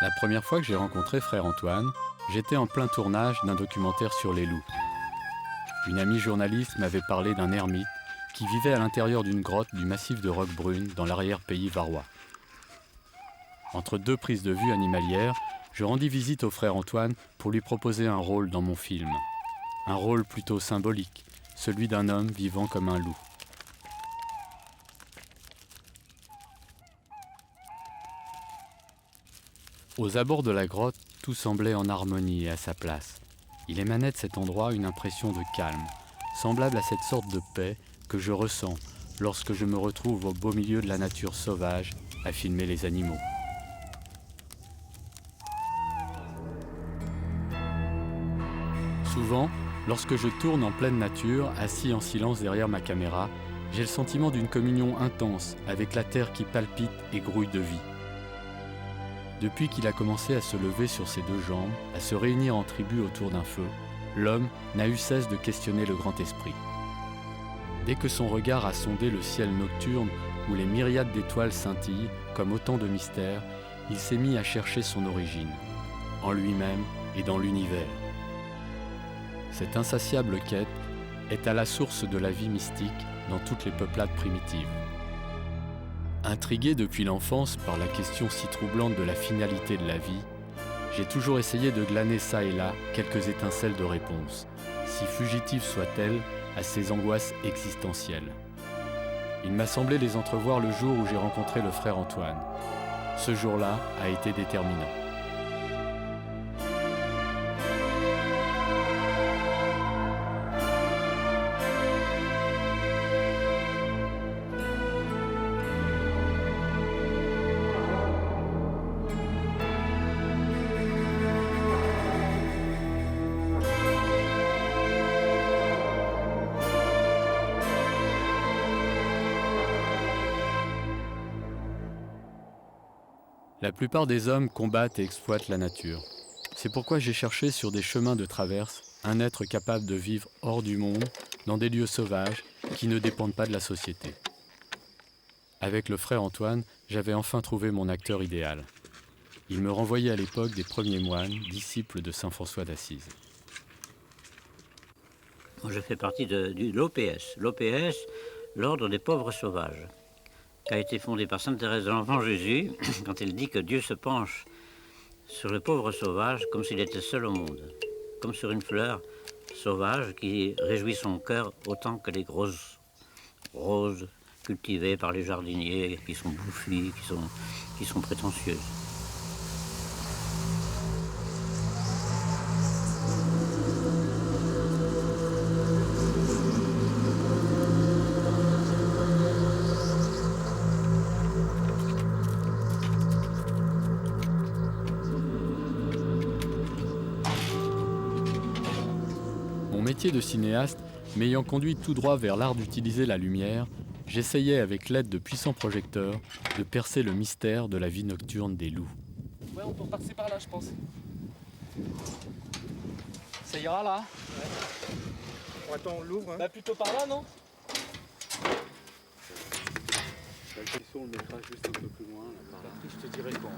La première fois que j'ai rencontré frère Antoine, j'étais en plein tournage d'un documentaire sur les loups. Une amie journaliste m'avait parlé d'un ermite qui vivait à l'intérieur d'une grotte du massif de Roquebrune dans l'arrière-pays varois. Entre deux prises de vue animalières, je rendis visite au frère Antoine pour lui proposer un rôle dans mon film. Un rôle plutôt symbolique, celui d'un homme vivant comme un loup. Aux abords de la grotte, tout semblait en harmonie et à sa place. Il émanait de cet endroit une impression de calme, semblable à cette sorte de paix que je ressens lorsque je me retrouve au beau milieu de la nature sauvage à filmer les animaux. Souvent, lorsque je tourne en pleine nature, assis en silence derrière ma caméra, j'ai le sentiment d'une communion intense avec la terre qui palpite et grouille de vie. Depuis qu'il a commencé à se lever sur ses deux jambes, à se réunir en tribu autour d'un feu, l'homme n'a eu cesse de questionner le grand esprit. Dès que son regard a sondé le ciel nocturne où les myriades d'étoiles scintillent comme autant de mystères, il s'est mis à chercher son origine, en lui-même et dans l'univers. Cette insatiable quête est à la source de la vie mystique dans toutes les peuplades primitives. Intrigué depuis l'enfance par la question si troublante de la finalité de la vie, j'ai toujours essayé de glaner çà et là quelques étincelles de réponse, si fugitives soient-elles, à ces angoisses existentielles. Il m'a semblé les entrevoir le jour où j'ai rencontré le frère Antoine. Ce jour-là a été déterminant. La plupart des hommes combattent et exploitent la nature. C'est pourquoi j'ai cherché sur des chemins de traverse un être capable de vivre hors du monde, dans des lieux sauvages qui ne dépendent pas de la société. Avec le frère Antoine, j'avais enfin trouvé mon acteur idéal. Il me renvoyait à l'époque des premiers moines, disciples de saint François d'Assise. Moi, je fais partie de l'OPS. L'OPS, l'Ordre des pauvres sauvages, qui a été fondé par Sainte Thérèse de l'Enfant Jésus, quand elle dit que Dieu se penche sur le pauvre sauvage comme s'il était seul au monde, comme sur une fleur sauvage qui réjouit son cœur autant que les grosses roses cultivées par les jardiniers qui sont bouffies, qui sont prétentieuses. Mon métier de cinéaste m'ayant conduit tout droit vers l'art d'utiliser la lumière, j'essayais avec l'aide de puissants projecteurs de percer le mystère de la vie nocturne des loups. Ouais, on peut repasser par là, je pense. Ça ira là? Ouais. Attends, on l'ouvre. Hein. Bah plutôt par là, non? La question, on le mettra juste un peu plus loin. Là, par là. Je te dirai quand.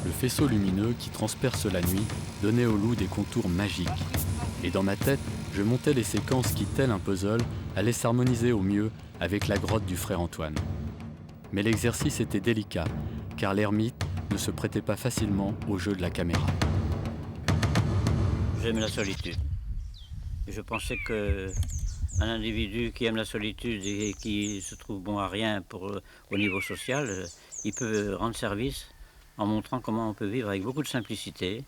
Le faisceau lumineux qui transperce la nuit donnait au loup des contours magiques. Et dans ma tête, je montais les séquences qui, tel un puzzle, allaient s'harmoniser au mieux avec la grotte du frère Antoine. Mais l'exercice était délicat, car l'ermite ne se prêtait pas facilement au jeu de la caméra. J'aime la solitude. Et je pensais qu'un individu qui aime la solitude et qui se trouve bon à rien au niveau social, il peut rendre service en montrant comment on peut vivre avec beaucoup de simplicité.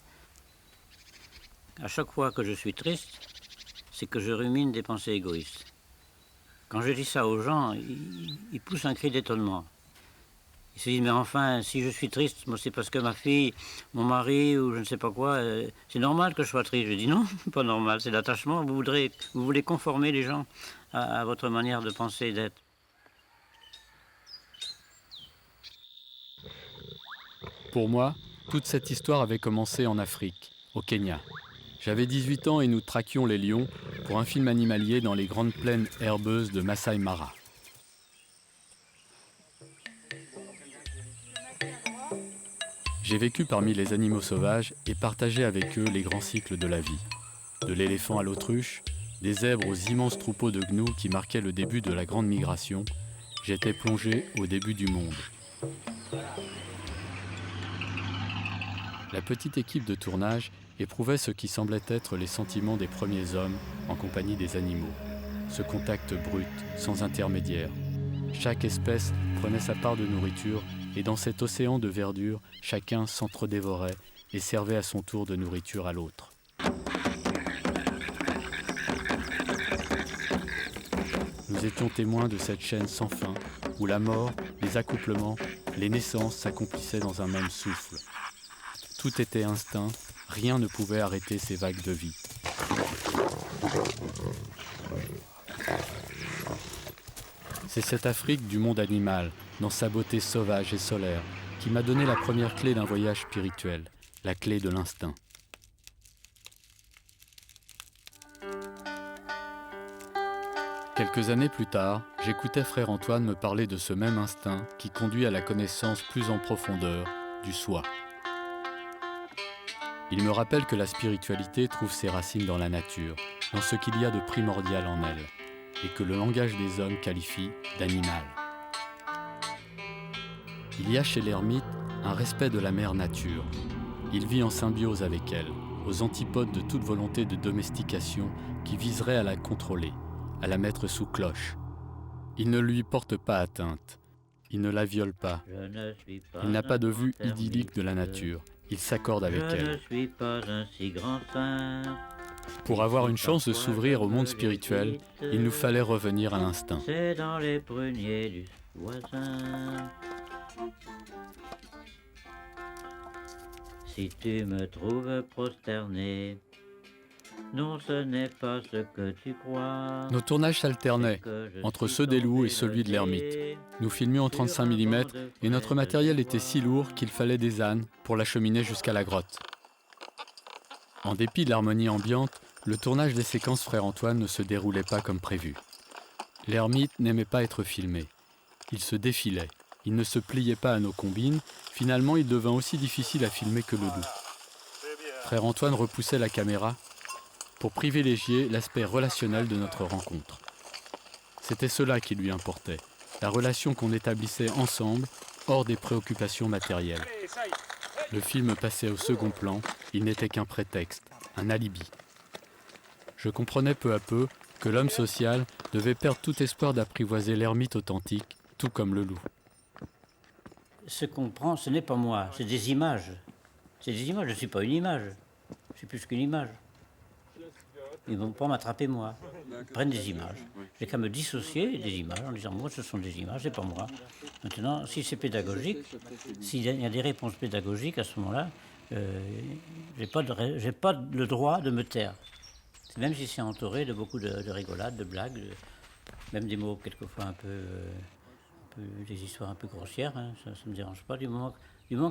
À chaque fois que je suis triste, c'est que je rumine des pensées égoïstes. Quand je dis ça aux gens, ils poussent un cri d'étonnement. Ils se disent, mais enfin, si je suis triste, moi c'est parce que ma fille, mon mari ou je ne sais pas quoi, c'est normal que je sois triste. Je dis non, pas normal, c'est l'attachement. Vous voulez conformer les gens à votre manière de penser et d'être. Pour moi, toute cette histoire avait commencé en Afrique, au Kenya. J'avais 18 ans et nous traquions les lions pour un film animalier dans les grandes plaines herbeuses de Masai Mara. J'ai vécu parmi les animaux sauvages et partagé avec eux les grands cycles de la vie. De l'éléphant à l'autruche, des zèbres aux immenses troupeaux de gnous qui marquaient le début de la grande migration, j'étais plongé au début du monde. La petite équipe de tournage éprouvait ce qui semblait être les sentiments des premiers hommes en compagnie des animaux. Ce contact brut, sans intermédiaire. Chaque espèce prenait sa part de nourriture et dans cet océan de verdure, chacun s'entre-dévorait et servait à son tour de nourriture à l'autre. Nous étions témoins de cette chaîne sans fin où la mort, les accouplements, les naissances s'accomplissaient dans un même souffle. Tout était instinct, rien ne pouvait arrêter ces vagues de vie. C'est cette Afrique du monde animal, dans sa beauté sauvage et solaire, qui m'a donné la première clé d'un voyage spirituel, la clé de l'instinct. Quelques années plus tard, j'écoutais frère Antoine me parler de ce même instinct qui conduit à la connaissance plus en profondeur du soi. Il me rappelle que la spiritualité trouve ses racines dans la nature, dans ce qu'il y a de primordial en elle, et que le langage des hommes qualifie d'animal. Il y a chez l'ermite un respect de la mère nature. Il vit en symbiose avec elle, aux antipodes de toute volonté de domestication qui viserait à la contrôler, à la mettre sous cloche. Il ne lui porte pas atteinte, il ne la viole pas, il n'a pas de vue idyllique de la nature. Il s'accorde avec elle. Pour avoir une chance de s'ouvrir au monde spirituel, il nous fallait revenir à l'instinct. C'est dans les pruniers du voisin. Si tu me trouves prosterné, non, ce n'est pas ce que tu crois. Nos tournages s'alternaient entre ceux des loups et celui de l'ermite. Nous filmions en 35 mm et notre matériel était si lourd qu'il fallait des ânes pour l'acheminer jusqu'à la grotte. En dépit de l'harmonie ambiante, le tournage des séquences frère Antoine ne se déroulait pas comme prévu. L'ermite n'aimait pas être filmé. Il se défilait. Il ne se pliait pas à nos combines. Finalement, il devint aussi difficile à filmer que le loup. Frère Antoine repoussait la caméra pour privilégier l'aspect relationnel de notre rencontre. C'était cela qui lui importait, la relation qu'on établissait ensemble, hors des préoccupations matérielles. Le film passait au second plan, il n'était qu'un prétexte, un alibi. Je comprenais peu à peu que l'homme social devait perdre tout espoir d'apprivoiser l'ermite authentique, tout comme le loup. Ce qu'on prend, ce n'est pas moi, c'est des images. C'est des images, je ne suis pas une image. Je suis plus qu'une image. Ils ne vont pas m'attraper moi. Ils prennent des images. J'ai qu'à me dissocier des images en disant moi ce sont des images, c'est pas moi. Maintenant, si c'est pédagogique, s'il y a des réponses pédagogiques à ce moment-là, j'ai pas le droit de me taire. Même si c'est entouré de beaucoup de rigolades, de blagues, même des mots quelquefois un peu des histoires un peu grossières, hein, ça ne me dérange pas du moment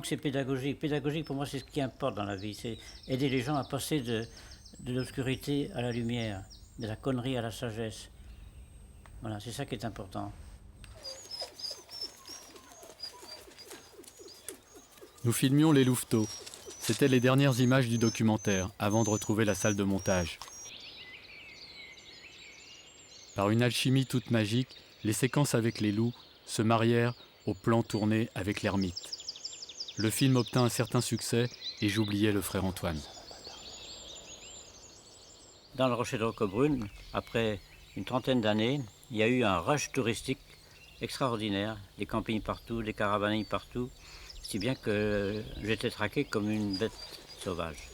que c'est pédagogique. Pédagogique pour moi c'est ce qui importe dans la vie, c'est aider les gens à passer de l'obscurité à la lumière, de la connerie à la sagesse. Voilà, c'est ça qui est important. Nous filmions les louveteaux. C'étaient les dernières images du documentaire, avant de retrouver la salle de montage. Par une alchimie toute magique, les séquences avec les loups se marièrent au plan tourné avec l'ermite. Le film obtint un certain succès et j'oubliais le frère Antoine. Dans le Rocher de Roquebrune, après une trentaine d'années, il y a eu un rush touristique extraordinaire, des campings partout, des caravanes partout, si bien que j'étais traqué comme une bête sauvage.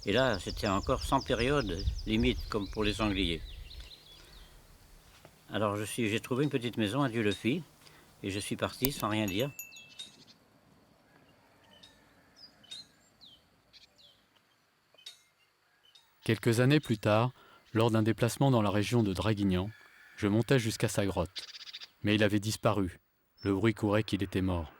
Et là, c'était encore sans période limite, comme pour les sangliers. Alors j'ai trouvé une petite maison à Dieu-le-Fit, et je suis parti sans rien dire. Quelques années plus tard, lors d'un déplacement dans la région de Draguignan, je montais jusqu'à sa grotte. Mais il avait disparu. Le bruit courait qu'il était mort.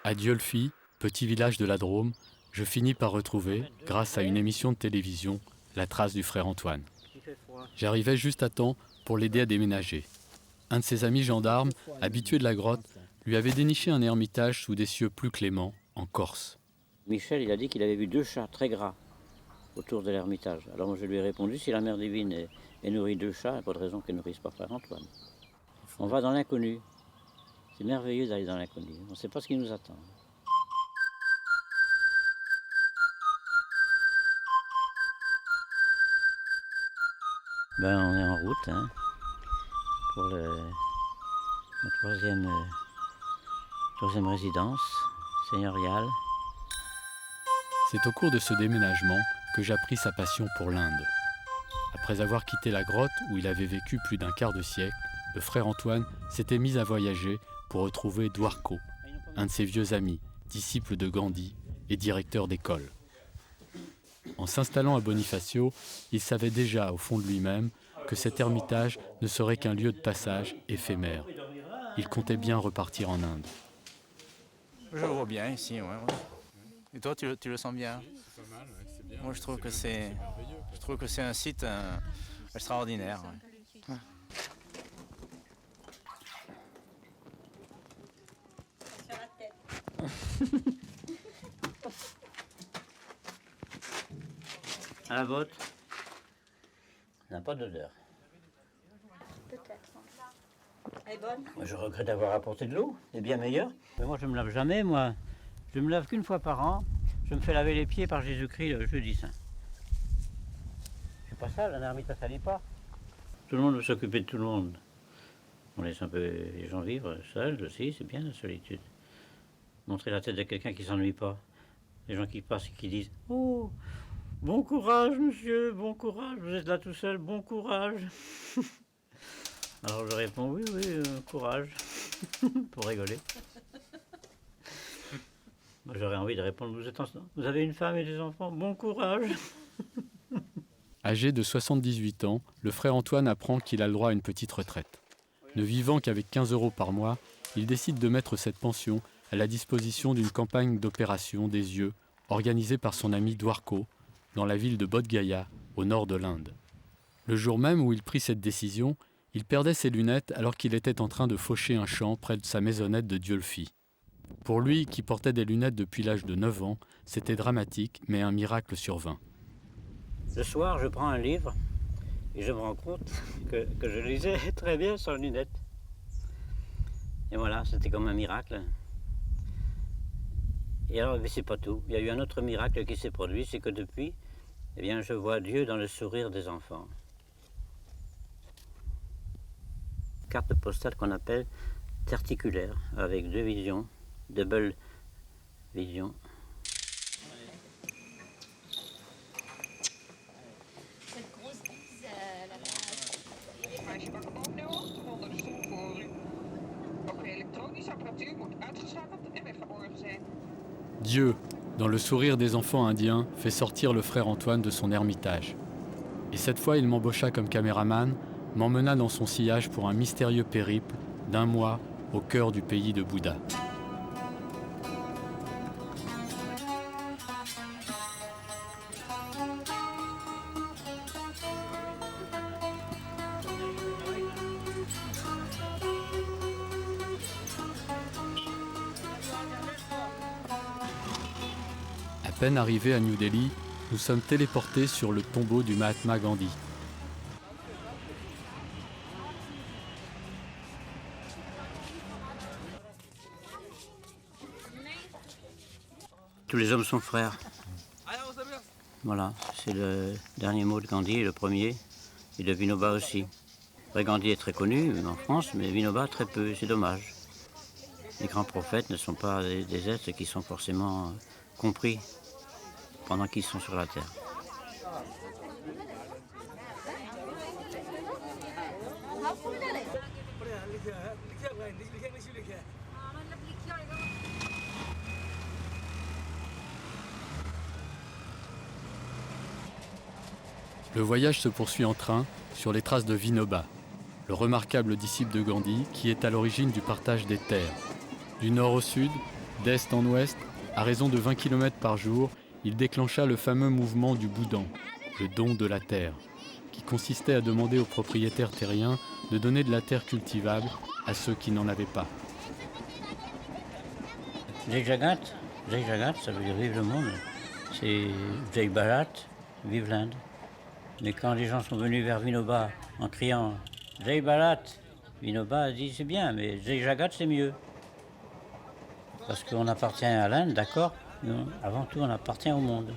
À Diolfi, petit village de la Drôme, je finis par retrouver, grâce à une émission de télévision, la trace du frère Antoine. J'arrivais juste à temps pour l'aider à déménager. Un de ses amis gendarmes, habitué de la grotte, lui avait déniché un ermitage sous des cieux plus cléments, en Corse. Michel, il a dit qu'il avait vu 2 chats très gras autour de l'ermitage. Alors moi je lui ai répondu, si la mère divine est nourrie 2 chats, il n'y a pas de raison qu'elle ne nourrisse pas frère Antoine. On va dans l'inconnu. C'est merveilleux d'aller dans l'inconnu. On ne sait pas ce qui nous attend. Ben, on est en route hein, pour la troisième résidence seigneuriale. C'est au cours de ce déménagement que j'appris sa passion pour l'Inde. Après avoir quitté la grotte où il avait vécu plus d'un quart de siècle, le frère Antoine s'était mis à voyager pour retrouver Dwarko, un de ses vieux amis, disciple de Gandhi et directeur d'école. En s'installant à Bonifacio, il savait déjà au fond de lui-même que cet ermitage ne serait qu'un lieu de passage éphémère. Il comptait bien repartir en Inde. Je le vois bien ici, ouais. Et toi, tu le sens bien? C'est pas mal, ouais, c'est bien. Moi, je trouve que c'est un site extraordinaire. Ouais. À la botte, ça n'a pas d'odeur. Peut-être. Elle est bonne? Moi, je regrette d'avoir apporté de l'eau, c'est bien meilleur. Mais moi, je ne me lave jamais, moi. Je me lave qu'une fois par an. Je me fais laver les pieds par Jésus-Christ le jeudi saint. Je suis pas sale, un ermite ne salit pas. Tout le monde veut s'occuper de tout le monde. On laisse un peu les gens vivre seuls aussi, c'est bien la solitude. Montrer la tête de quelqu'un qui ne s'ennuie pas. Les gens qui passent et qui disent « Oh, bon courage, monsieur, bon courage, vous êtes là tout seul, bon courage. » Alors je réponds « Oui, courage. » pour rigoler. Moi, j'aurais envie de répondre « Vous avez une femme et des enfants, bon courage. » Âgé de 78 ans, le frère Antoine apprend qu'il a le droit à une petite retraite. Ne vivant qu'avec 15 € par mois, il décide de mettre cette pension à la disposition d'une campagne d'opération des yeux organisée par son ami Dwarko dans la ville de Bodh Gaya, au nord de l'Inde. Le jour même où il prit cette décision, il perdait ses lunettes alors qu'il était en train de faucher un champ près de sa maisonnette de Diolfi. Pour lui, qui portait des lunettes depuis l'âge de 9 ans, c'était dramatique, mais un miracle survint. Le soir, je prends un livre et je me rends compte que je lisais très bien sans lunettes. Et voilà, c'était comme un miracle. Et alors, mais c'est pas tout. Il y a eu un autre miracle qui s'est produit, c'est que depuis, eh bien, je vois Dieu dans le sourire des enfants. Carte postale qu'on appelle terticulaire, avec 2 visions, double vision. Cette grosse bise, Meisje mag hem opnemen onder de stoel voor u. Ook de elektronische apparatuur moet uitgeschakeld en weggeborgen zijn. Dieu, dans le sourire des enfants indiens, fait sortir le frère Antoine de son ermitage. Et cette fois, il m'embaucha comme caméraman, m'emmena dans son sillage pour un mystérieux périple d'1 mois au cœur du pays de Bouddha. À peine arrivés à New Delhi, nous sommes téléportés sur le tombeau du Mahatma Gandhi. Tous les hommes sont frères. Voilà, c'est le dernier mot de Gandhi, le premier, et de Vinoba aussi. Après, Gandhi est très connu en France, mais Vinoba très peu, c'est dommage. Les grands prophètes ne sont pas des êtres qui sont forcément compris pendant qu'ils sont sur la terre. Le voyage se poursuit en train sur les traces de Vinoba, le remarquable disciple de Gandhi qui est à l'origine du partage des terres. Du nord au sud, D'est en ouest, à raison de 20 km par jour, il déclencha le fameux mouvement du Boudan, le don de la terre, qui consistait à demander aux propriétaires terriens de donner de la terre cultivable à ceux qui n'en avaient pas. Jai Jagat, ça veut dire vive le monde. C'est Jai Bharat, vive l'Inde. Mais quand les gens sont venus vers Vinoba en criant Jai Bharat, Vinoba a dit c'est bien, mais Jai Jagat c'est mieux. Parce qu'on appartient à l'Inde, d'accord, mais avant tout on appartient au monde.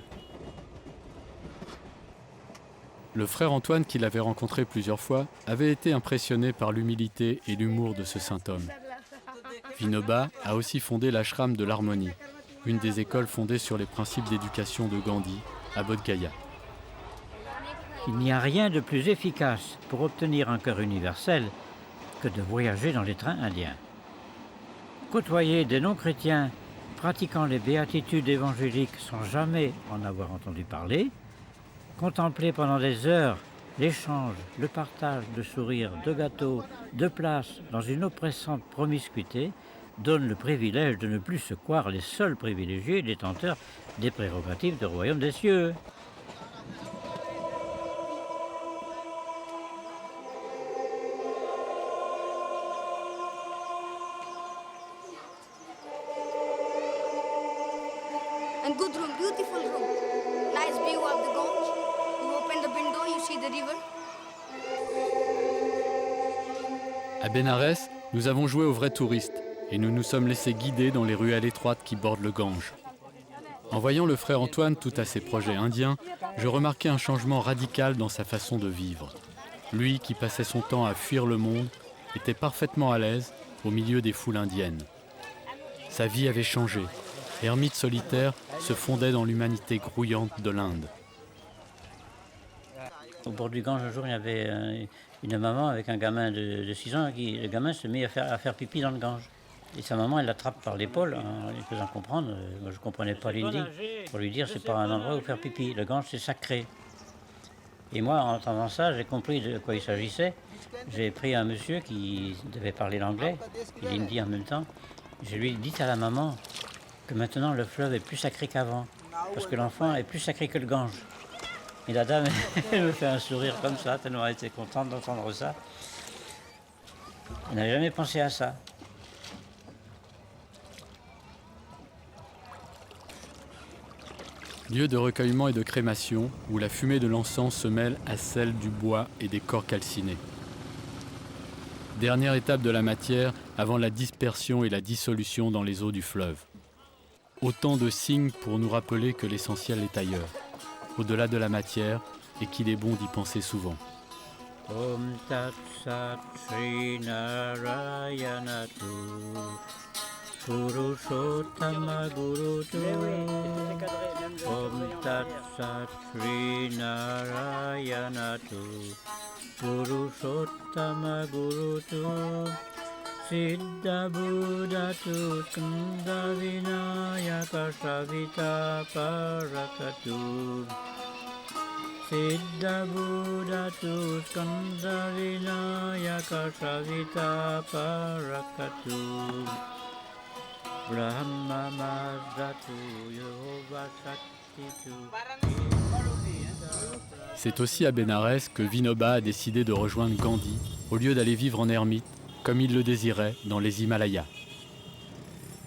Le frère Antoine, qui l'avait rencontré plusieurs fois, avait été impressionné par l'humilité et l'humour de ce saint homme. Vinoba a aussi fondé l'ashram de l'harmonie, une des écoles fondées sur les principes d'éducation de Gandhi à Bodh Gaya. Il n'y a rien de plus efficace pour obtenir un cœur universel que de voyager dans les trains indiens. Côtoyer des non-chrétiens pratiquant les béatitudes évangéliques sans jamais en avoir entendu parler, contempler pendant des heures l'échange, le partage de sourires, de gâteaux, de places dans une oppressante promiscuité donne le privilège de ne plus se croire les seuls privilégiés détenteurs des prérogatives du royaume des cieux. And good room, beautiful room. Nice view of the Gange. You open the window, you see the river. À Bénarès, nous avons joué aux vrais touristes et nous nous sommes laissés guider dans les ruelles étroites qui bordent le Gange. En voyant le frère Antoine tout à ses projets indiens, je remarquais un changement radical dans sa façon de vivre. Lui, qui passait son temps à fuir le monde, était parfaitement à l'aise au milieu des foules indiennes. Sa vie avait changé. L'ermite solitaire se fondait dans l'humanité grouillante de l'Inde. Au bord du Gange, un jour, il y avait une maman avec un gamin de 6 ans. Le gamin se met à faire pipi dans le Gange. Et sa maman, elle l'attrape par l'épaule en lui faisant comprendre. Moi, je ne comprenais pas l'hindi. Pour lui dire, c'est pas un endroit où faire pipi. Le Gange, c'est sacré. Et moi, en entendant ça, j'ai compris de quoi il s'agissait. J'ai pris un monsieur qui devait parler l'anglais et l'hindi en même temps. Je lui ai dit à la maman que maintenant le fleuve est plus sacré qu'avant, parce que l'enfant est plus sacré que le Gange. Et la dame, elle me fait un sourire comme ça, tellement elle était contente d'entendre ça. Elle n'avait jamais pensé à ça. Lieu de recueillement et de crémation, où la fumée de l'encens se mêle à celle du bois et des corps calcinés. Dernière étape de la matière avant la dispersion et la dissolution dans les eaux du fleuve. Autant de signes pour nous rappeler que l'essentiel est ailleurs, au-delà de la matière, et qu'il est bon d'y penser souvent. Om Tat Sat Sri Narayana Tu Purushottama Guru Tu Om Tat Sat Sri Narayana Tu Purushottama Guru Tu Siddha Buddha Tu Skanda Vinayaka Savita Parakatu Siddha Buddha Tu Skanda Vinayaka Savita Parakatu Brahma Mazatu Yehova Shakti Tu. C'est aussi à Bénarès que Vinoba a décidé de rejoindre Gandhi, au lieu d'aller vivre en ermite, comme il le désirait, dans les Himalayas.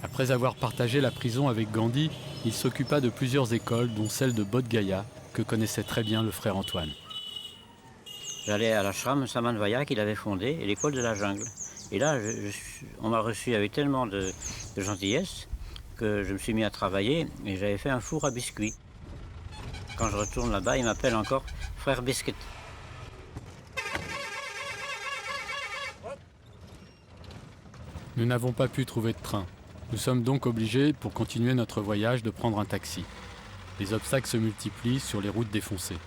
Après avoir partagé la prison avec Gandhi, il s'occupa de plusieurs écoles, dont celle de Bodh Gaya, que connaissait très bien le frère Antoine. J'allais à l'ashram Samanvaya qu'il avait fondé, et l'école de la jungle. Et là, on m'a reçu avec tellement de gentillesse que je me suis mis à travailler et j'avais fait un four à biscuits. Quand je retourne là-bas, il m'appelle encore frère Biscuit. Nous n'avons pas pu trouver de train. Nous sommes donc obligés, pour continuer notre voyage, de prendre un taxi. Les obstacles se multiplient sur les routes défoncées.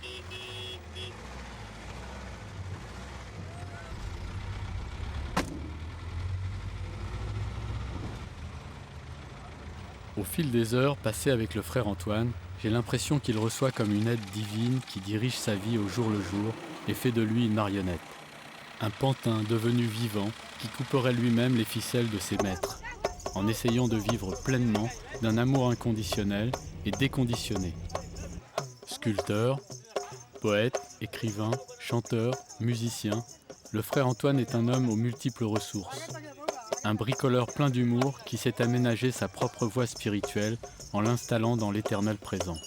Au fil des heures passées avec le frère Antoine, j'ai l'impression qu'il reçoit comme une aide divine qui dirige sa vie au jour le jour et fait de lui une marionnette. Un pantin devenu vivant qui couperait lui-même les ficelles de ses maîtres. en essayant de vivre pleinement d'un amour inconditionnel et déconditionné. Sculpteur, poète, écrivain, chanteur, musicien, le frère Antoine est un homme aux multiples ressources. Un bricoleur plein d'humour qui s'est aménagé sa propre voie spirituelle en l'installant dans l'éternel présent.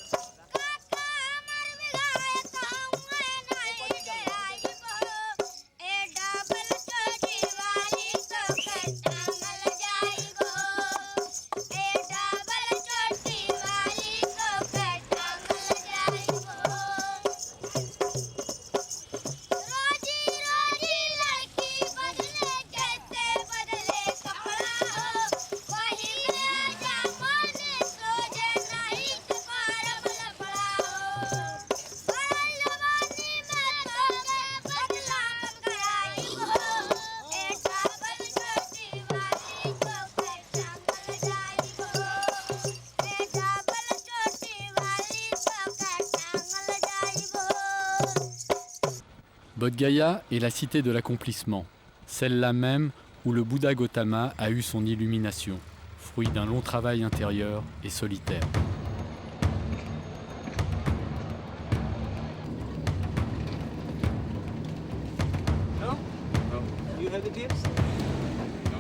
Bodh Gaya est la cité de l'accomplissement, celle-là même où le Bouddha Gautama a eu son illumination, fruit d'un long travail intérieur et solitaire.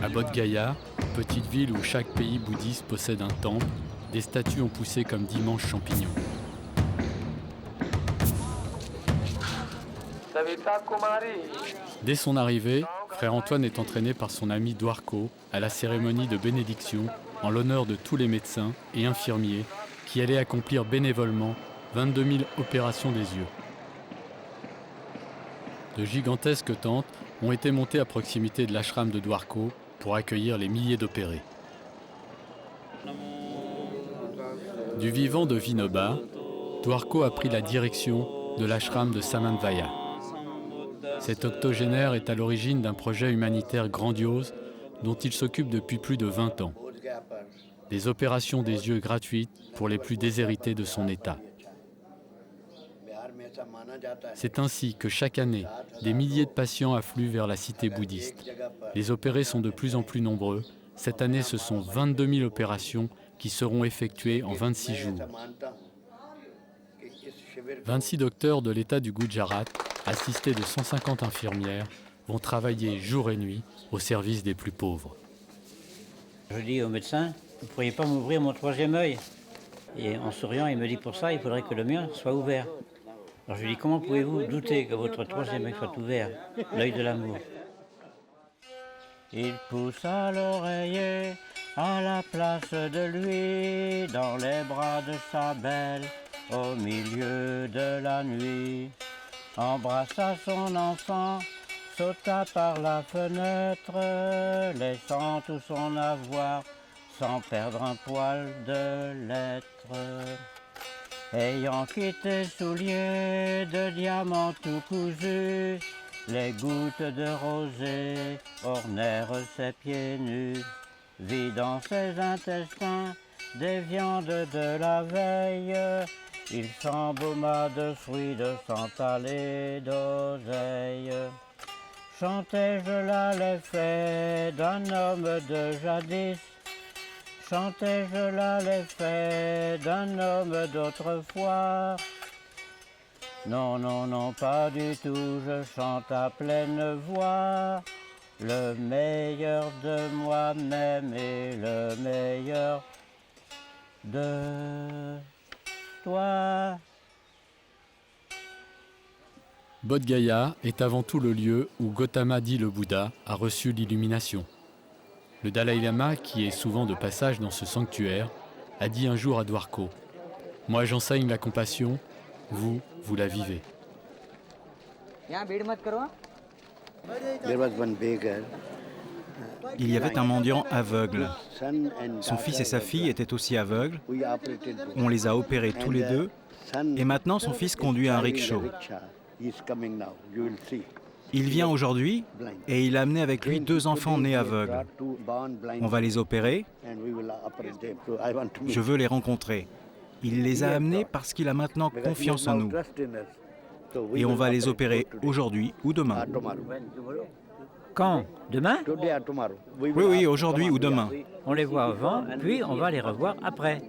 À Bodh Gaya, petite ville où chaque pays bouddhiste possède un temple, des statues ont poussé comme d'immenses champignons. Dès son arrivée, frère Antoine est entraîné par son ami Dwarko à la cérémonie de bénédiction en l'honneur de tous les médecins et infirmiers qui allaient accomplir bénévolement 22 000 opérations des yeux. De gigantesques tentes ont été montées à proximité de l'ashram de Dwarko pour accueillir les milliers d'opérés. Du vivant de Vinoba, Dwarko a pris la direction de l'ashram de Samanvaya. Cet octogénaire est à l'origine d'un projet humanitaire grandiose dont il s'occupe depuis plus de 20 ans. Des opérations des yeux gratuites pour les plus déshérités de son État. C'est ainsi que chaque année, des milliers de patients affluent vers la cité bouddhiste. Les opérés sont de plus en plus nombreux. Cette année, ce sont 22 000 opérations qui seront effectuées en 26 jours. 26 docteurs de l'État du Gujarat, assistés de 150 infirmières, vont travailler jour et nuit au service des plus pauvres. Je dis au médecin, vous ne pourriez pas m'ouvrir mon troisième œil? Et en souriant, il me dit, pour ça, il faudrait que le mien soit ouvert. Alors je lui dis, comment pouvez-vous douter que votre troisième œil soit ouvert, l'œil de l'amour? Il poussa l'oreiller à la place de lui, dans les bras de sa belle, au milieu de la nuit. Embrassa son enfant, sauta par la fenêtre, laissant tout son avoir, sans perdre un poil de lettre. Ayant quitté souliers de diamants tout cousus, les gouttes de rosée ornèrent ses pieds nus. Vidant ses intestins des viandes de la veille, il s'embauma de fruits, de santal et d'oseille. Chantais-je là les faits d'un homme de jadis? Chantais-je là les faits d'un homme d'autrefois? Non, non, non, pas du tout, je chante à pleine voix le meilleur de moi-même et le meilleur de toi. Bodh Gaya est avant tout le lieu où Gautama dit le Bouddha a reçu l'illumination. Le Dalai Lama, qui est souvent de passage dans ce sanctuaire, a dit un jour à Dwarko « Moi j'enseigne la compassion, vous la vivez. » Il y avait un mendiant aveugle. Son fils et sa fille étaient aussi aveugles. On les a opérés tous les deux. Et maintenant, son fils conduit un rickshaw. Il vient aujourd'hui et il a amené avec lui 2 enfants nés aveugles. On va les opérer. Je veux les rencontrer. Il les a amenés parce qu'il a maintenant confiance en nous. Et on va les opérer aujourd'hui ou demain. Quand? Demain? Oui, oui, aujourd'hui ou demain. On les voit avant, puis on va les revoir après.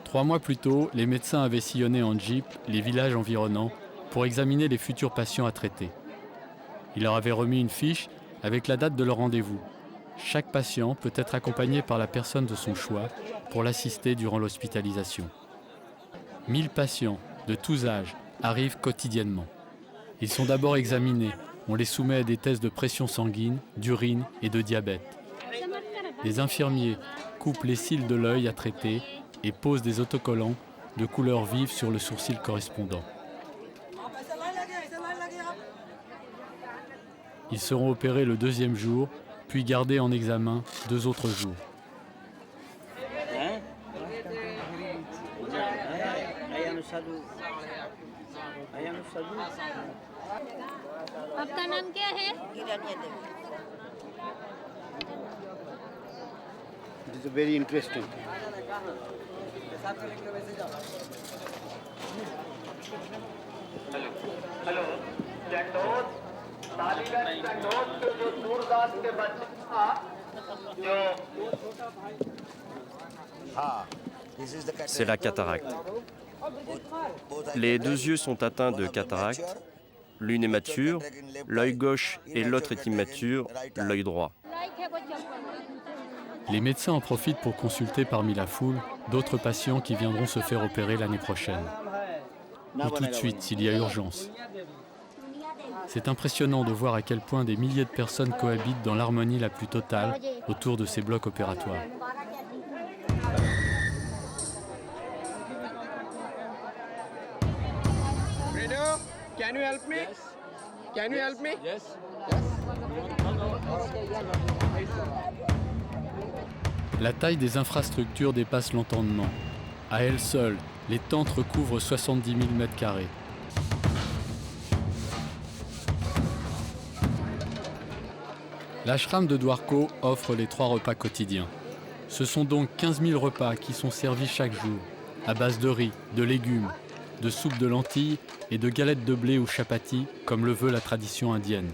Trois mois plus tôt, les médecins avaient sillonné en jeep les villages environnants pour examiner les futurs patients à traiter. Ils leur avaient remis une fiche avec la date de leur rendez-vous. Chaque patient peut être accompagné par la personne de son choix pour l'assister durant l'hospitalisation. 1000 patients de tous âges arrivent quotidiennement. Ils sont d'abord examinés. On les soumet à des tests de pression sanguine, d'urine et de diabète. Les infirmiers coupent les cils de l'œil à traiter et posent des autocollants de couleur vive sur le sourcil correspondant. Ils seront opérés le deuxième jour, puis gardés en examen 2 autres jours. आपका नाम क्या है? This is very interesting. C'est la cataracte. Les 2 yeux sont atteints de cataracte. L'une est mature, l'œil gauche et l'autre est immature, l'œil droit. Les médecins en profitent pour consulter parmi la foule d'autres patients qui viendront se faire opérer l'année prochaine. Ou tout de suite s'il y a urgence. C'est impressionnant de voir à quel point des milliers de personnes cohabitent dans l'harmonie la plus totale autour de ces blocs opératoires. Can you help me? Can you help me? Yes. La taille des infrastructures dépasse l'entendement. À elle seule, les tentes recouvrent 70 000 m². L'ashram de Dwarko offre les 3 repas quotidiens. Ce sont donc 15 000 repas qui sont servis chaque jour, à base de riz, de légumes, de soupe de lentilles et de galettes de blé ou chapati, comme le veut la tradition indienne.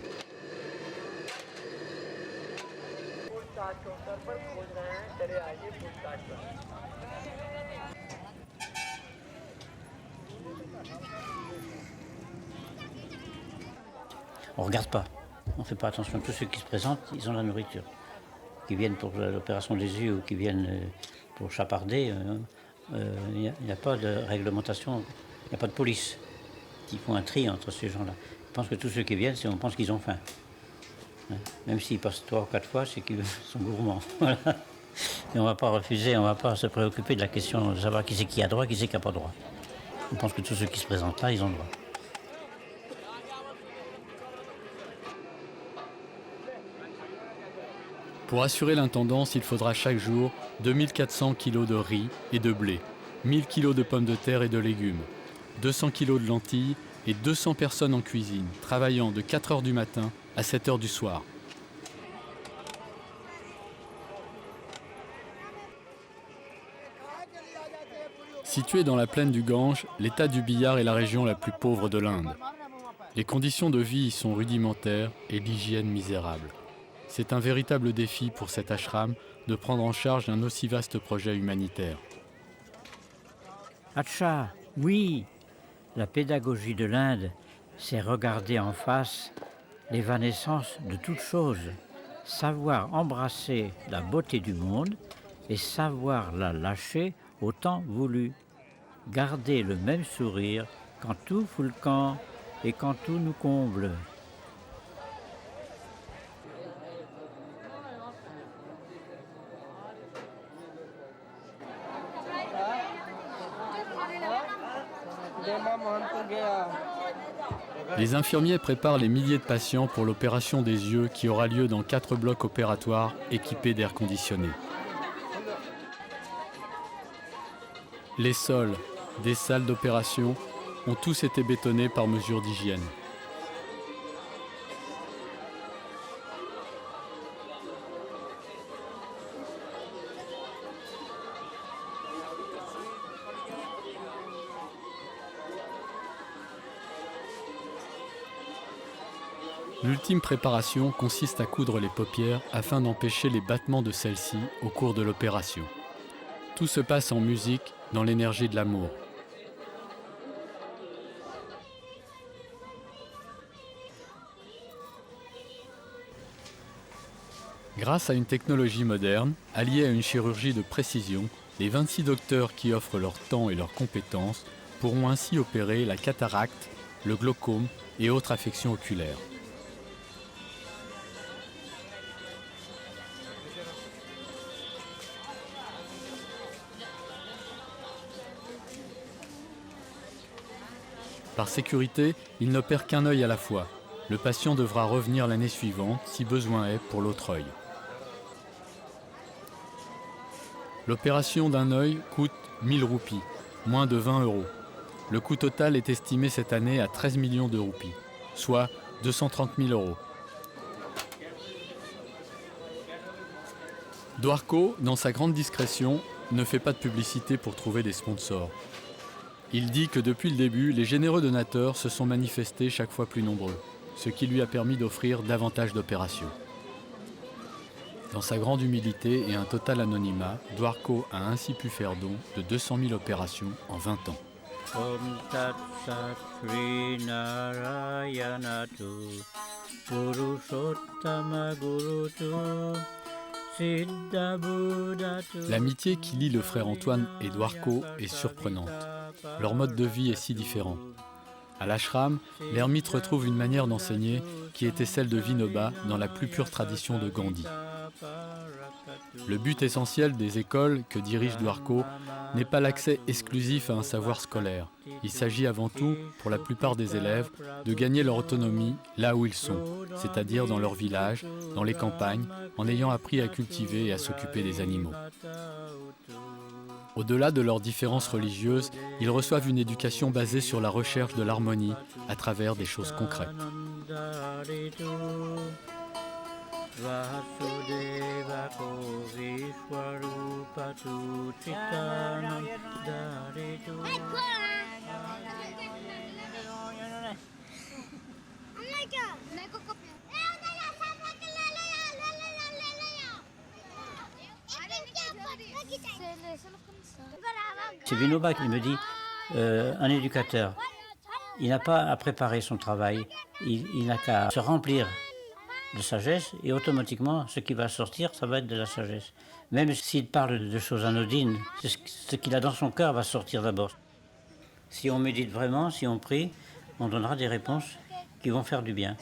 On ne regarde pas, on ne fait pas attention. Tous ceux qui se présentent, ils ont la nourriture. Qui viennent pour l'opération des yeux ou qui viennent pour chaparder, il n'y a pas de réglementation, il n'y a pas de police qui font un tri entre ces gens-là. Je pense que tous ceux qui viennent, on pense qu'ils ont faim. Même s'ils passent 3 ou 4 fois, c'est qu'ils sont gourmands. Voilà. Et on ne va pas refuser, on ne va pas se préoccuper de la question de savoir qui c'est qui a droit, qui c'est qui n'a pas droit. On pense que tous ceux qui se présentent là, ils ont droit. Pour assurer l'intendance, il faudra chaque jour 2400 kg de riz et de blé, 1000 kg de pommes de terre et de légumes, 200 kg de lentilles et 200 personnes en cuisine, travaillant de 4 h du matin à 7 h du soir. Situé dans la plaine du Gange, l'état du Bihar est la région la plus pauvre de l'Inde. Les conditions de vie y sont rudimentaires et l'hygiène misérable. C'est un véritable défi pour cet ashram de prendre en charge un aussi vaste projet humanitaire. Acha, oui, la pédagogie de l'Inde, c'est regarder en face l'évanescence de toute chose, savoir embrasser la beauté du monde et savoir la lâcher au temps voulu. Garder le même sourire quand tout fout le camp et quand tout nous comble. Les infirmiers préparent les milliers de patients pour l'opération des yeux qui aura lieu dans 4 blocs opératoires équipés d'air conditionné. Les sols des salles d'opération ont tous été bétonnés par mesure d'hygiène. L'ultime préparation consiste à coudre les paupières afin d'empêcher les battements de celles-ci au cours de l'opération. Tout se passe en musique, dans l'énergie de l'amour. Grâce à une technologie moderne, alliée à une chirurgie de précision, les 26 docteurs qui offrent leur temps et leurs compétences pourront ainsi opérer la cataracte, le glaucome et autres affections oculaires. Par sécurité, il n'opère qu'un œil à la fois. Le patient devra revenir l'année suivante, si besoin est, pour l'autre œil. L'opération d'un œil coûte 1000 roupies, moins de 20 €. Le coût total est estimé cette année à 13 millions de roupies, soit 230 000 €. Dwarko, dans sa grande discrétion, ne fait pas de publicité pour trouver des sponsors. Il dit que depuis le début, les généreux donateurs se sont manifestés chaque fois plus nombreux, ce qui lui a permis d'offrir davantage d'opérations. Dans sa grande humilité et un total anonymat, Dwarko a ainsi pu faire don de 200 000 opérations en 20 ans. Om Tat Sat Sri Narayana Tu Purushottama Guru Tu Siddha Buddha Tu. L'amitié qui lie le frère Antoine et Dwarko est surprenante. Leur mode de vie est si différent. À l'ashram, l'ermite retrouve une manière d'enseigner qui était celle de Vinoba dans la plus pure tradition de Gandhi. Le but essentiel des écoles que dirige Dwarko n'est pas l'accès exclusif à un savoir scolaire. Il s'agit avant tout, pour la plupart des élèves, de gagner leur autonomie là où ils sont, c'est-à-dire dans leur village, dans les campagnes, en ayant appris à cultiver et à s'occuper des animaux. Au-delà de leurs différences religieuses, ils reçoivent une éducation basée sur la recherche de l'harmonie à travers des choses concrètes. C'est Vinoba qui me dit, un éducateur, il n'a pas à préparer son travail, il n'a qu'à se remplir de sagesse et automatiquement ce qui va sortir, ça va être de la sagesse. Même s'il parle de choses anodines, ce qu'il a dans son cœur va sortir d'abord. Si on médite vraiment, si on prie, on donnera des réponses qui vont faire du bien.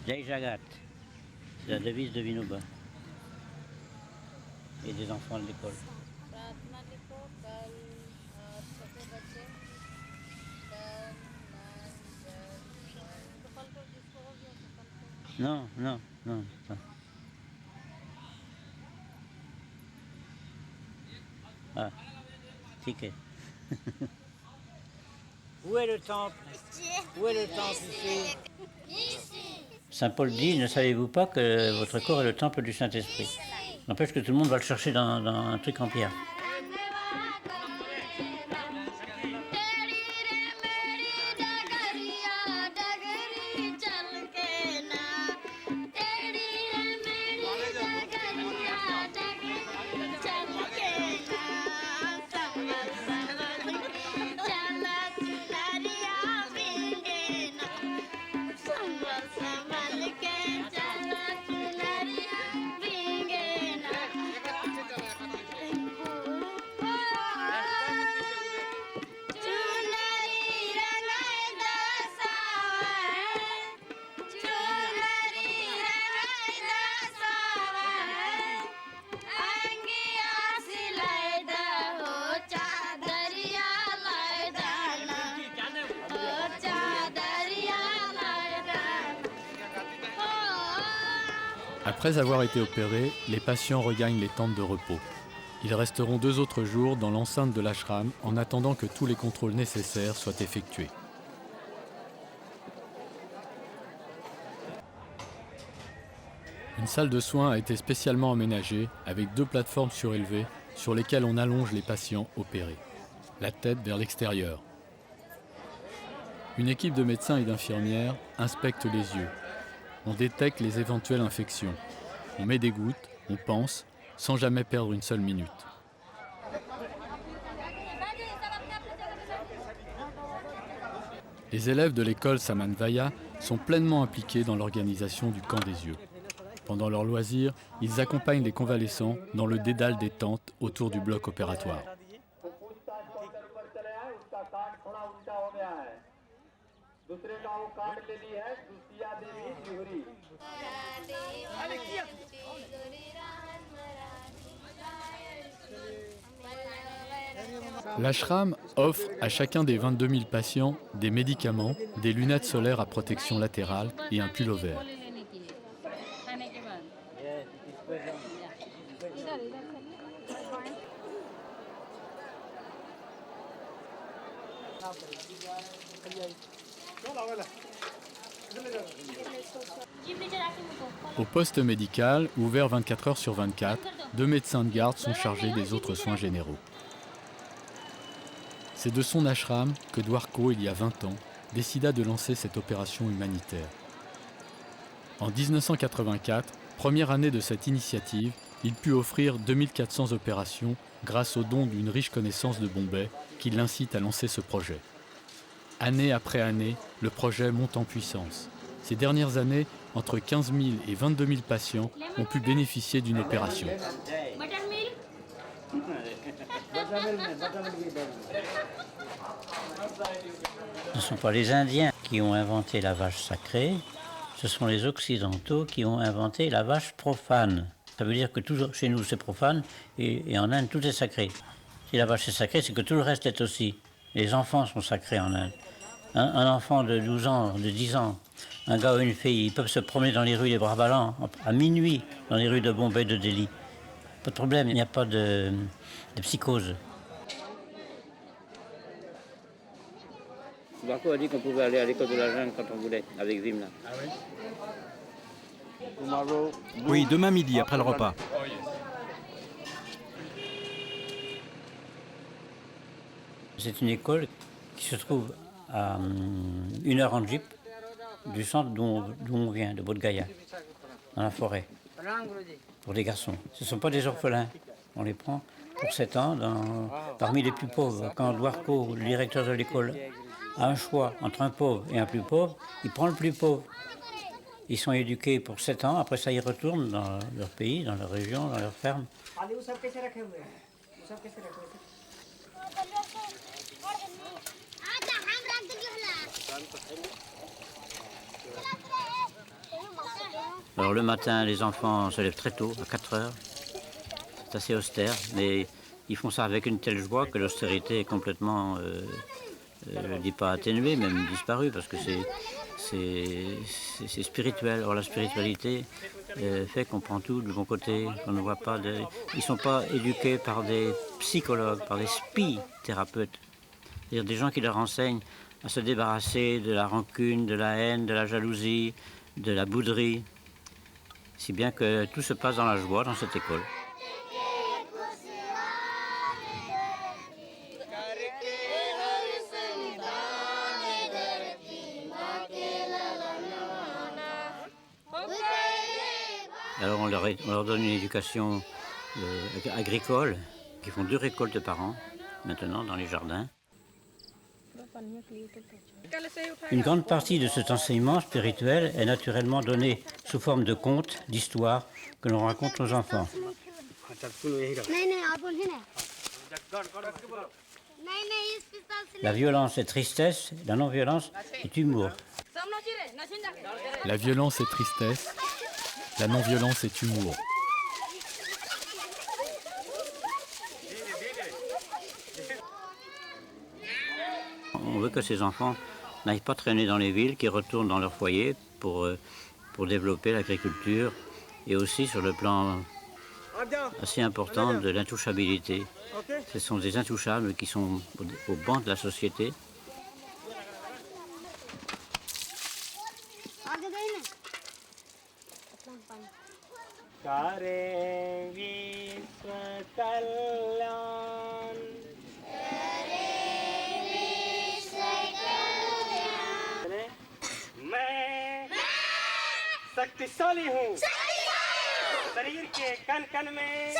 Jai Jagat, c'est la devise de Vinoba et des enfants de l'école. Non, non, non. Non. Ah, ticket. Où est le temple? Où est le temple ici? Saint Paul dit, ne savez-vous pas que votre corps est le temple du Saint-Esprit? N'empêche que tout le monde va le chercher dans un truc en pierre. Après avoir été opérés, les patients regagnent les tentes de repos. Ils resteront 2 autres jours dans l'enceinte de l'ashram en attendant que tous les contrôles nécessaires soient effectués. Une salle de soins a été spécialement aménagée avec 2 plateformes surélevées sur lesquelles on allonge les patients opérés, la tête vers l'extérieur. Une équipe de médecins et d'infirmières inspecte les yeux. On détecte les éventuelles infections. On met des gouttes, on pense, sans jamais perdre une seule minute. Les élèves de l'école Samanvaya sont pleinement impliqués dans l'organisation du camp des yeux. Pendant leurs loisirs, ils accompagnent les convalescents dans le dédale des tentes autour du bloc opératoire. L'ashram offre à chacun des 22 000 patients des médicaments, des lunettes solaires à protection latérale et un pullover. Au poste médical, ouvert 24 heures sur 24, 2 médecins de garde sont chargés des autres soins généraux. C'est de son ashram que Dwarko, il y a 20 ans, décida de lancer cette opération humanitaire. En 1984, première année de cette initiative, il put offrir 2400 opérations grâce au don d'une riche connaissance de Bombay qui l'incite à lancer ce projet. Année après année, le projet monte en puissance. Ces dernières années, entre 15 000 et 22 000 patients ont pu bénéficier d'une opération. Ce ne sont pas les Indiens qui ont inventé la vache sacrée, ce sont les Occidentaux qui ont inventé la vache profane. Ça veut dire que tout chez nous c'est profane et en Inde tout est sacré. Si la vache est sacrée, c'est que tout le reste est aussi. Les enfants sont sacrés en Inde. Un enfant de 12 ans, de 10 ans, un gars ou une fille, ils peuvent se promener dans les rues des bras ballants à minuit, dans les rues de Bombay, de Delhi. Pas de problème, il n'y a pas de psychose. Dwarko a dit qu'on pouvait aller à l'école de la jungle quand on voulait, avec Vimla. Ah oui? Oui, demain midi, après le repas. C'est une école qui se trouve à 1 heure en jeep du centre d'où on vient, de Bodh Gaya, dans la forêt, pour des garçons. Ce ne sont pas des orphelins. On les prend pour 7 ans parmi les plus pauvres. Quand Dwarko, le directeur de l'école, a un choix entre un pauvre et un plus pauvre, il prend le plus pauvre. Ils sont éduqués pour 7 ans, après ça ils retournent dans leur pays, dans leur région, dans leur ferme. Alors le matin, les enfants se lèvent très tôt, à 4 heures. C'est assez austère, mais ils font ça avec une telle joie que l'austérité est complètement, je ne dis pas atténuée, même disparue, parce que c'est spirituel. Or la spiritualité fait qu'on prend tout du bon côté, qu'on ne voit pas ils ne sont pas éduqués par des psychologues, par des spi-thérapeutes. C'est-à-dire des gens qui leur enseignent à se débarrasser de la rancune, de la haine, de la jalousie, de la bouderie. Si bien que tout se passe dans la joie dans cette école. Alors on leur donne une éducation agricole, qui font 2 récoltes par an, maintenant dans les jardins. Une grande partie de cet enseignement spirituel est naturellement donnée sous forme de contes, d'histoires que l'on raconte aux enfants. La violence est tristesse, la non-violence est humour. La violence est tristesse, la non-violence est humour. On veut que ces enfants n'aillent pas traîner dans les villes, qu'ils retournent dans leur foyer pour développer l'agriculture et aussi sur le plan assez important de l'intouchabilité. Ce sont des intouchables qui sont au banc de la société. मैं शक्तिशाली हूँ शरीर के कण कण में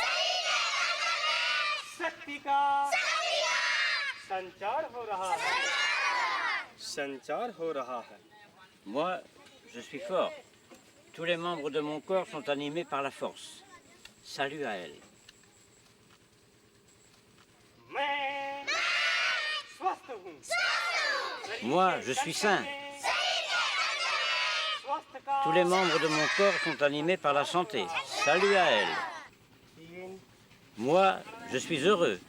शक्ति का संचार हो रहा है संचार हो रहा है Moi, je suis fort. Tous les membres de mon corps sont animés par la force. Salut à elle. मैं स्वस्थ हूँ Moi, je suis sain. Tous les membres de mon corps sont animés par la santé. Salut à elle. Moi, je suis heureux.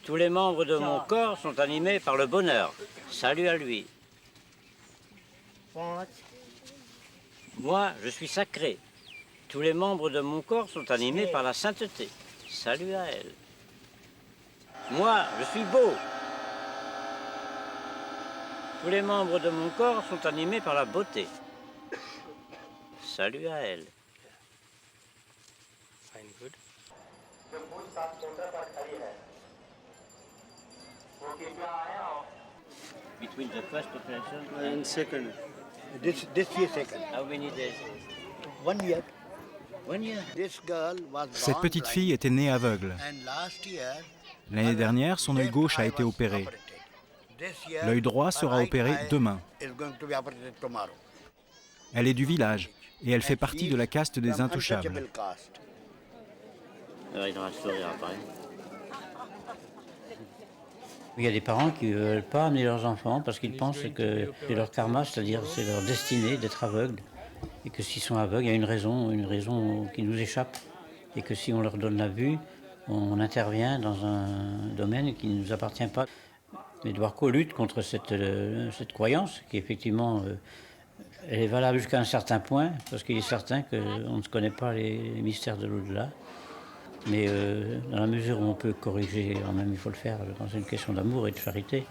Tous les membres de mon corps sont animés par le bonheur. Salut à lui. Moi, je suis sacré. Tous les membres de mon corps sont animés par la sainteté. Salut à elle. Moi, je suis beau. Tous les membres de mon corps sont animés par la beauté. Salut à elle. Between the first operation and second. This year second. How many days? 1 year. 1 year. This girl was Cette born petite blind, fille était née aveugle. and last year, L'année dernière, son œil gauche a été opéré. L'œil droit sera opéré demain. is going to be operated tomorrow. Elle est du village et elle fait partie de la caste des From intouchables. untouchable caste. Il devra sourire après. Il y a des parents qui ne veulent pas amener leurs enfants parce qu'ils pensent que c'est leur karma, c'est-à-dire c'est leur destinée d'être aveugles. Et que s'ils sont aveugles, il y a une raison qui nous échappe. Et que si on leur donne la vue, on intervient dans un domaine qui ne nous appartient pas. Mais Dwarko lutte contre cette croyance qui effectivement elle est valable jusqu'à un certain point, parce qu'il est certain qu'on ne connaît pas les mystères de l'au-delà. Mais dans la mesure où on peut corriger, quand même il faut le faire, quand c'est une question d'amour et de charité.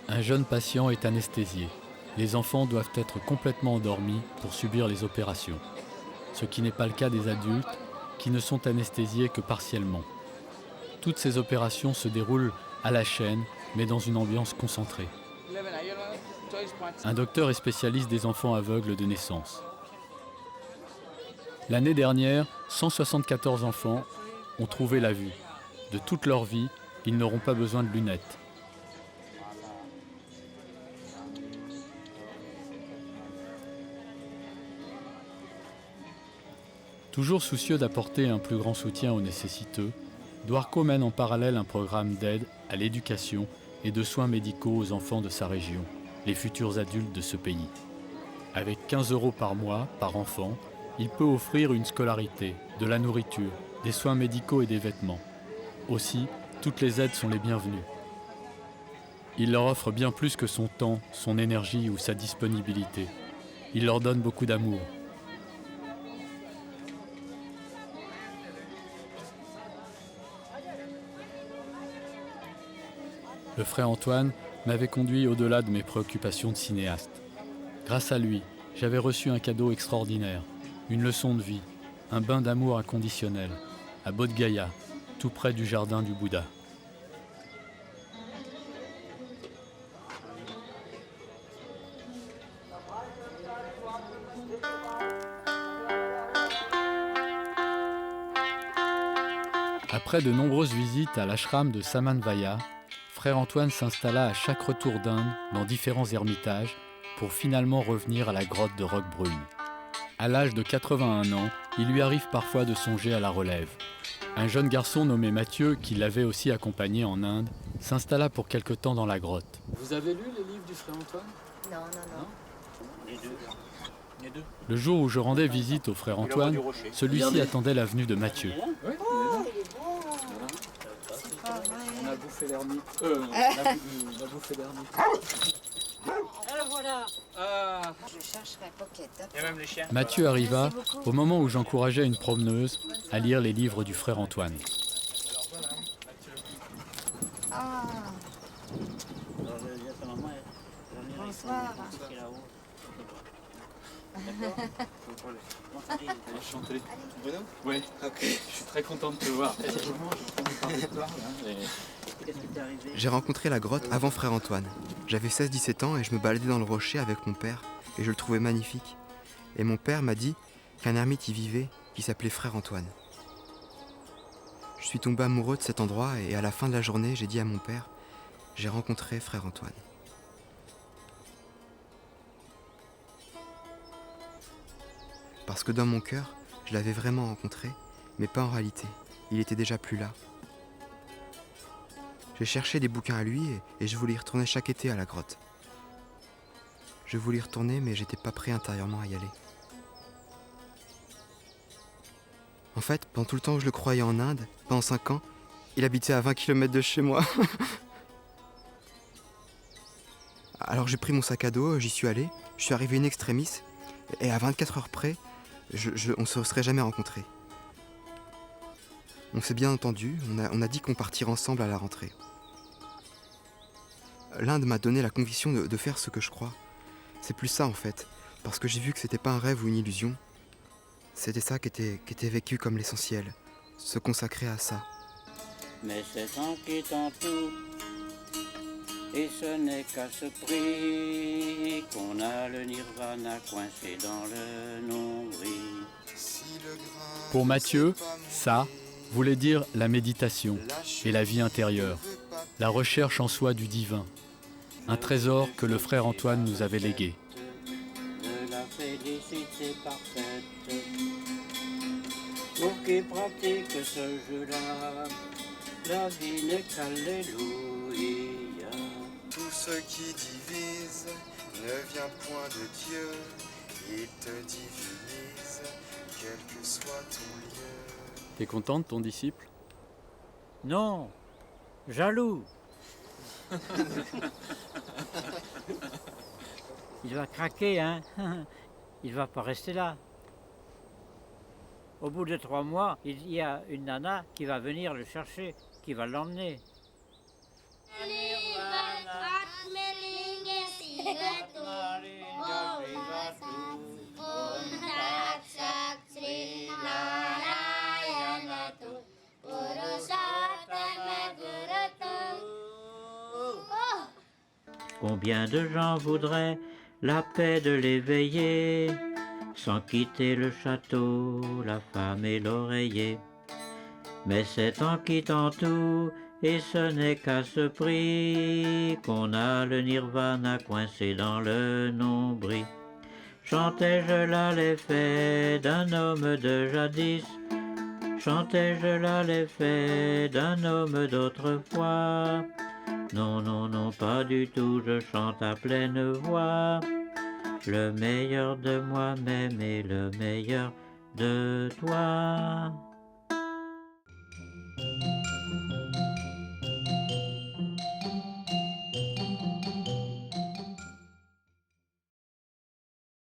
Un jeune patient est anesthésié. Les enfants doivent être complètement endormis pour subir les opérations. Ce qui n'est pas le cas des adultes, qui ne sont anesthésiés que partiellement. Toutes ces opérations se déroulent à la chaîne, mais dans une ambiance concentrée. Un docteur est spécialiste des enfants aveugles de naissance. L'année dernière, 174 enfants ont trouvé la vue. De toute leur vie, ils n'auront pas besoin de lunettes. Toujours soucieux d'apporter un plus grand soutien aux nécessiteux, Dwarko mène en parallèle un programme d'aide à l'éducation et de soins médicaux aux enfants de sa région, les futurs adultes de ce pays. Avec 15 € par mois, par enfant, il peut offrir une scolarité, de la nourriture, des soins médicaux et des vêtements. Aussi, toutes les aides sont les bienvenues. Il leur offre bien plus que son temps, son énergie ou sa disponibilité. Il leur donne beaucoup d'amour. Le frère Antoine m'avait conduit au-delà de mes préoccupations de cinéaste. Grâce à lui, j'avais reçu un cadeau extraordinaire, une leçon de vie, un bain d'amour inconditionnel, à Bodh Gaya, tout près du jardin du Bouddha. Après de nombreuses visites à l'ashram de Samanvaya, frère Antoine s'installa à chaque retour d'Inde dans différents ermitages pour finalement revenir à la grotte de Roquebrune. À l'âge de 81 ans, il lui arrive parfois de songer à la relève. Un jeune garçon nommé Mathieu, qui l'avait aussi accompagné en Inde, s'installa pour quelque temps dans la grotte. Vous avez lu les livres du frère Antoine? Non. Les deux. Le jour où je rendais visite au frère Antoine, celui-ci attendait la venue de Mathieu. Oui, Oh, il est beau. on a bouffé l'ermite. On a bouffé l'ermite. Alors voilà. Je cherche la coquette. Il y a même les chiens. Mathieu arriva au moment où j'encourageais une promeneuse à lire les livres du frère Antoine. Bonsoir. Enchanté. Bruno? Oui, ok. Je suis très content de te voir. J'ai rencontré la grotte avant Frère Antoine. J'avais 16-17 ans et je me baladais dans le rocher avec mon père et je le trouvais magnifique. Et mon père m'a dit qu'un ermite y vivait qui s'appelait Frère Antoine. Je suis tombé amoureux de cet endroit et à la fin de la journée, j'ai dit à mon père, j'ai rencontré Frère Antoine. Parce que dans mon cœur, je l'avais vraiment rencontré, mais pas en réalité. Il était déjà plus là. J'ai cherché des bouquins à lui et je voulais y retourner chaque été à la grotte. Je voulais y retourner, mais j'étais pas prêt intérieurement à y aller. En fait, pendant tout le temps où je le croyais en Inde, pendant 5 ans, il habitait à 20 km de chez moi. Alors j'ai pris mon sac à dos, j'y suis allé, je suis arrivé in extremis, et à 24 heures près, on ne se serait jamais rencontrés. On s'est bien entendu, on a dit qu'on partirait ensemble à la rentrée. L'Inde m'a donné la conviction de faire ce que je crois. C'est plus ça en fait, parce que j'ai vu que c'était pas un rêve ou une illusion. C'était ça qui était vécu comme l'essentiel, se consacrer à ça. Mais c'est en quittant tout, et ce n'est qu'à ce prix qu'on a le nirvana coincé dans le nombril. Pour Mathieu, ça voulait dire la méditation et la vie intérieure, la recherche en soi du divin, un trésor que le frère Antoine nous avait légué. De la félicité parfaite, pour qui pratique ce jeu-là, la vie n'est qu'alléluia. Tout ce qui divise ne vient point de Dieu, il te divinise, quel que soit ton lieu. T'es content de ton disciple? Non, jaloux. Il va craquer, hein. Il va pas rester là. Au bout de 3 mois, il y a une nana qui va venir le chercher, qui va l'emmener. Combien de gens voudraient la paix de l'éveiller, sans quitter le château, la femme et l'oreiller. Mais c'est en quittant tout, et ce n'est qu'à ce prix, qu'on a le nirvana coincé dans le nombril. Chantais-je là les faits d'un homme de jadis, chantais-je là les faits d'un homme d'autrefois. Non, non, non, pas du tout, je chante à pleine voix le meilleur de moi-même et le meilleur de toi.